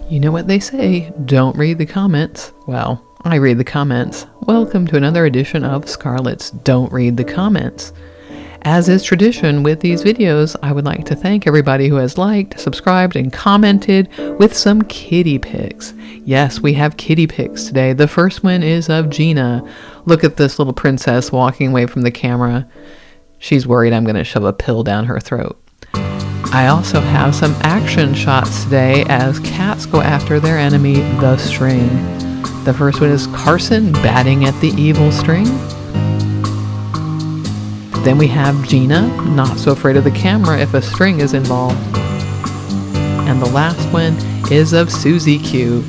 You know what they say, don't read the comments. Well, I read the comments. Welcome to another edition of Scarlett's Don't Read the Comments. As is tradition with these videos, I would like to thank everybody who has liked, subscribed, and commented with some kitty pics. Yes, we have kitty pics today. The first one is of Gina. Look at this little princess walking away from the camera. She's worried I'm going to shove a pill down her throat. I also have some action shots today as cats go after their enemy, the string. The first one is Carson batting at the evil string. Then we have Gina, not so afraid of the camera if a string is involved. And the last one is of Susie Q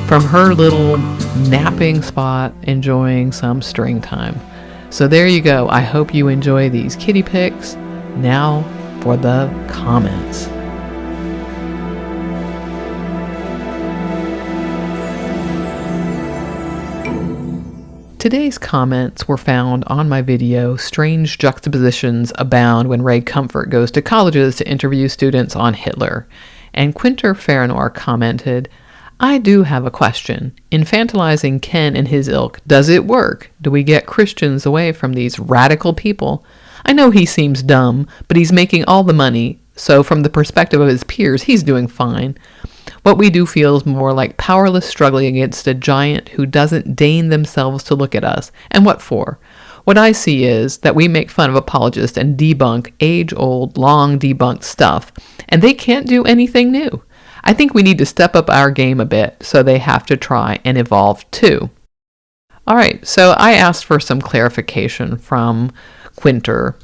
from her little napping spot, enjoying some string time. So there you go. I hope you enjoy these kitty pics. Now for the comments. Today's comments were found on my video, Strange Juxtapositions Abound When Ray Comfort Goes to Colleges to Interview Students on Hitler. And Quinter Farinor commented, I do have a question. Infantilizing Ken and his ilk, does it work? Do we get Christians away from these radical people? I know he seems dumb, but he's making all the money, so from the perspective of his peers, he's doing fine. What we do feels more like powerless struggling against a giant who doesn't deign themselves to look at us. And what for? What I see is that we make fun of apologists and debunk age-old, long-debunked stuff, and they can't do anything new. I think we need to step up our game a bit, so they have to try and evolve too. All right, so I asked for some clarification from Quinter.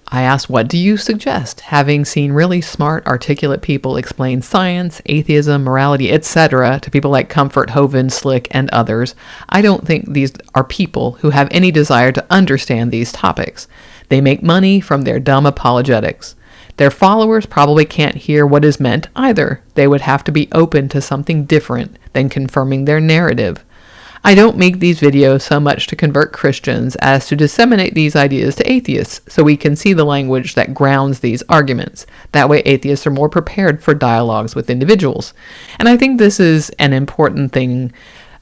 I asked, what do you suggest? Having seen really smart, articulate people explain science, atheism, morality, etc. to people like Comfort, Hovind, Slick, and others, I don't think these are people who have any desire to understand these topics. They make money from their dumb apologetics. Their followers probably can't hear what is meant either. They would have to be open to something different than confirming their narrative. I don't make these videos so much to convert Christians as to disseminate these ideas to atheists so we can see the language that grounds these arguments. That way atheists are more prepared for dialogues with individuals. And I think this is an important thing.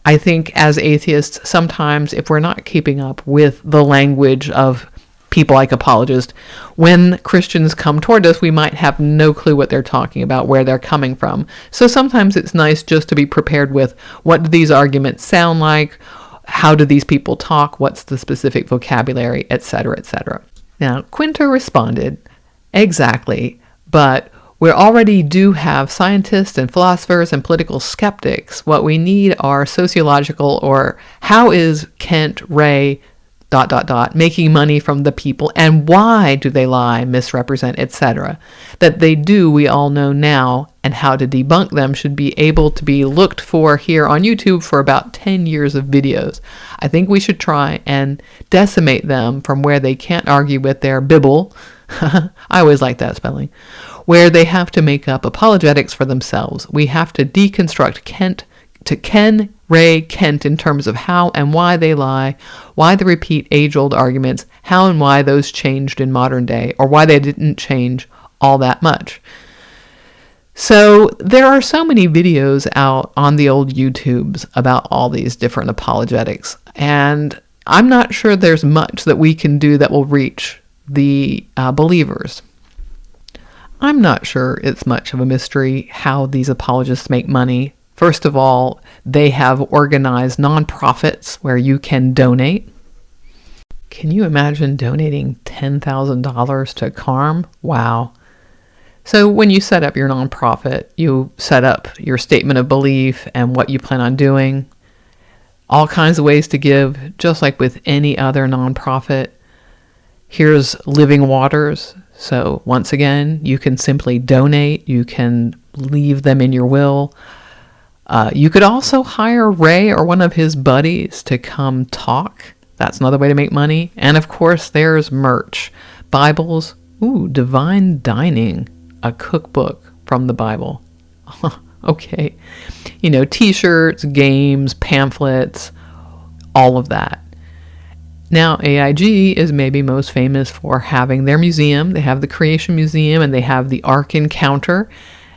I think as atheists, sometimes if we're not keeping up with the language of people like apologists, when Christians come toward us, we might have no clue what they're talking about, where they're coming from. So sometimes it's nice just to be prepared with what do these arguments sound like, how do these people talk, what's the specific vocabulary, etc., etc. Now, Quinter responded, exactly, but we already do have scientists and philosophers and political skeptics. What we need are sociological or how is Kent, Ray, ... making money from the people, and why do they lie, misrepresent, etc. That they do, we all know now, and how to debunk them should be able to be looked for here on YouTube for about 10 years of videos. I think we should try and decimate them from where they can't argue with their bibble. I always like that spelling. Where they have to make up apologetics for themselves. We have to deconstruct Ken, Ray, Kent in terms of how and why they lie, why they repeat age-old arguments, how and why those changed in modern day, or why they didn't change all that much. So there are so many videos out on the old YouTubes about all these different apologetics, and I'm not sure there's much that we can do that will reach the believers. I'm not sure it's much of a mystery how these apologists make money. First of all, they have organized nonprofits where you can donate. Can you imagine donating $10,000 to CARM? Wow. So when you set up your nonprofit, you set up your statement of belief and what you plan on doing. All kinds of ways to give, just like with any other nonprofit. Here's Living Waters. So once again, you can simply donate. You can leave them in your will. You could also hire Ray or one of his buddies to come talk. That's another way to make money. And of course, there's merch. Bibles. Ooh, Divine Dining. A cookbook from the Bible. Okay. You know, t-shirts, games, pamphlets, all of that. Now, AIG is maybe most famous for having their museum. They have the Creation Museum and they have the Ark Encounter.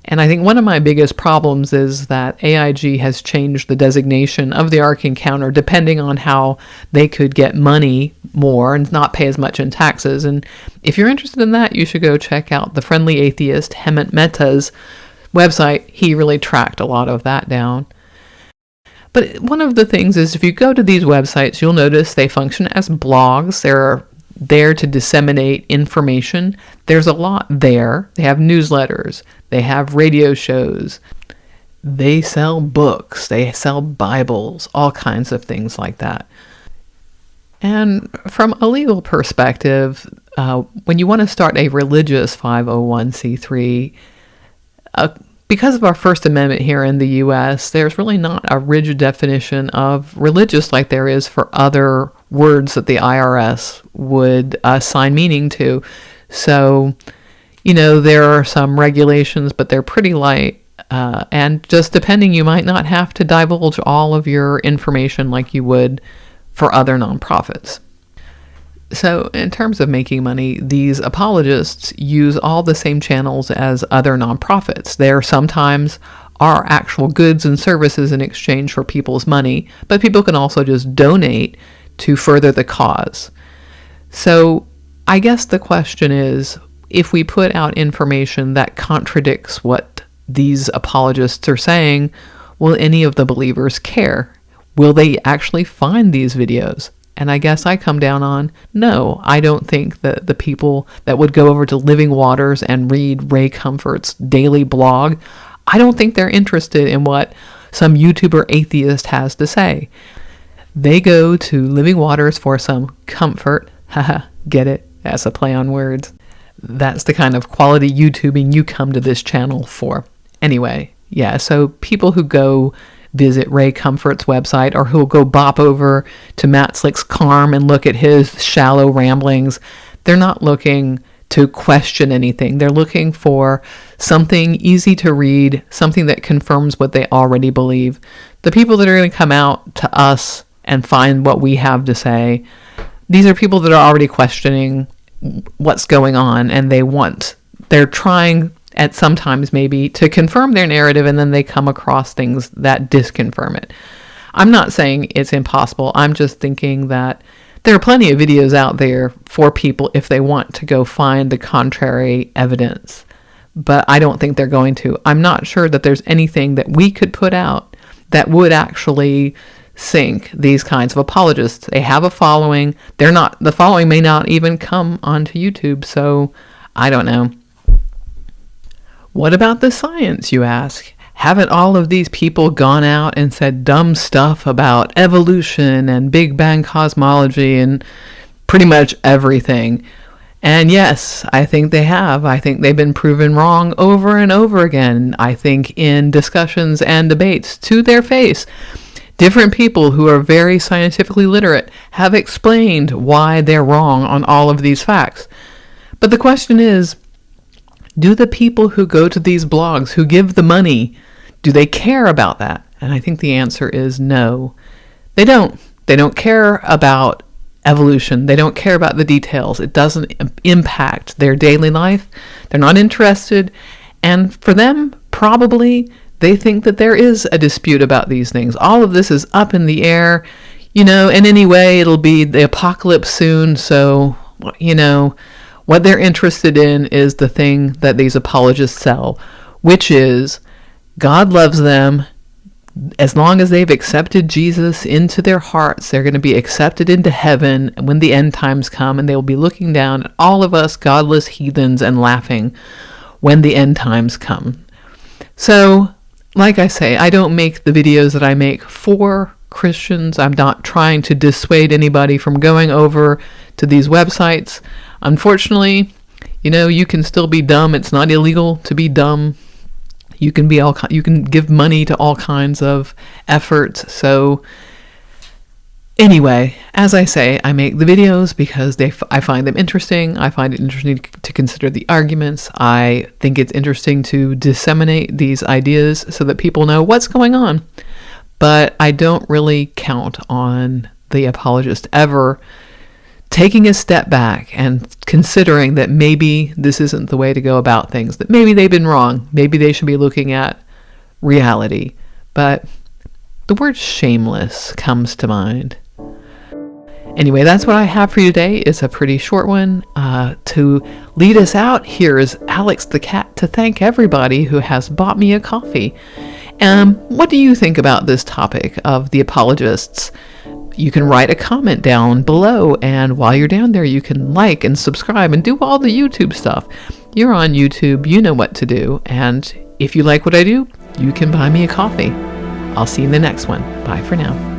And I think one of my biggest problems is that AIG has changed the designation of the Ark Encounter depending on how they could get money more and not pay as much in taxes. And if you're interested in that, you should go check out the Friendly Atheist Hemant Mehta's website. He really tracked a lot of that down. But one of the things is if you go to these websites, you'll notice they function as blogs. They're there to disseminate information. There's a lot there. They have newsletters. They have radio shows. They sell books. They sell Bibles, all kinds of things like that. And from a legal perspective, when you want to start a religious 501c3, because of our First Amendment here in the U.S., there's really not a rigid definition of religious like there is for other words that the IRS would assign meaning to. So, there are some regulations, but they're pretty light. And just depending, you might not have to divulge all of your information like you would for other nonprofits. So in terms of making money, these apologists use all the same channels as other nonprofits. There sometimes are actual goods and services in exchange for people's money, but people can also just donate to further the cause. So I guess the question is, if we put out information that contradicts what these apologists are saying, will any of the believers care? Will they actually find these videos? And I guess I come down on, no, I don't think that the people that would go over to Living Waters and read Ray Comfort's daily blog, I don't think they're interested in what some YouTuber atheist has to say. They go to Living Waters for some comfort. Haha, get it? That's a play on words. That's the kind of quality YouTubing you come to this channel for. Anyway, yeah, so people who go visit Ray Comfort's website or who'll go bop over to Matt Slick's Carm and look at his shallow ramblings, they're not looking to question anything. They're looking for something easy to read, something that confirms what they already believe. The people that are going to come out to us and find what we have to say, these are people that are already questioning what's going on, and they're trying at sometimes maybe to confirm their narrative, and then they come across things that disconfirm it. I'm not saying it's impossible. I'm just thinking that there are plenty of videos out there for people if they want to go find the contrary evidence. But I don't think they're going to. I'm not sure that there's anything that we could put out that would actually sink these kinds of apologists. They have a following. The following may not even come onto YouTube, so I don't know. What about the science, you ask? Haven't all of these people gone out and said dumb stuff about evolution and Big Bang cosmology and pretty much everything? And yes, I think they have. I think they've been proven wrong over and over again. I think in discussions and debates to their face, different people who are very scientifically literate have explained why they're wrong on all of these facts. But the question is, do the people who go to these blogs, who give the money, do they care about that? And I think the answer is no. They don't. They don't care about evolution. They don't care about the details. It doesn't impact their daily life. They're not interested. And for them, probably, they think that there is a dispute about these things. All of this is up in the air. And anyway, it'll be the apocalypse soon. So, what they're interested in is the thing that these apologists sell, which is God loves them. As long as they've accepted Jesus into their hearts, they're going to be accepted into heaven when the end times come, and they will be looking down at all of us godless heathens and laughing when the end times come. So, like I say, I don't make the videos that I make for Christians. I'm not trying to dissuade anybody from going over to these websites. Unfortunately, you can still be dumb. It's not illegal to be dumb. You can give money to all kinds of efforts. So anyway, as I say, I make the videos because I find them interesting. I find it interesting to consider the arguments. I think it's interesting to disseminate these ideas so that people know what's going on. But I don't really count on the apologist ever taking a step back and considering that maybe this isn't the way to go about things, that maybe they've been wrong, maybe they should be looking at reality. But the word shameless comes to mind. Anyway, that's what I have for you today. It's a pretty short one. To lead us out, here is Alex the cat to thank everybody who has bought me a coffee. What do you think about this topic of the apologists? You can write a comment down below, and while you're down there, you can like and subscribe and do all the YouTube stuff. You're on YouTube, you know what to do, and if you like what I do, you can buy me a coffee. I'll see you in the next one. Bye for now.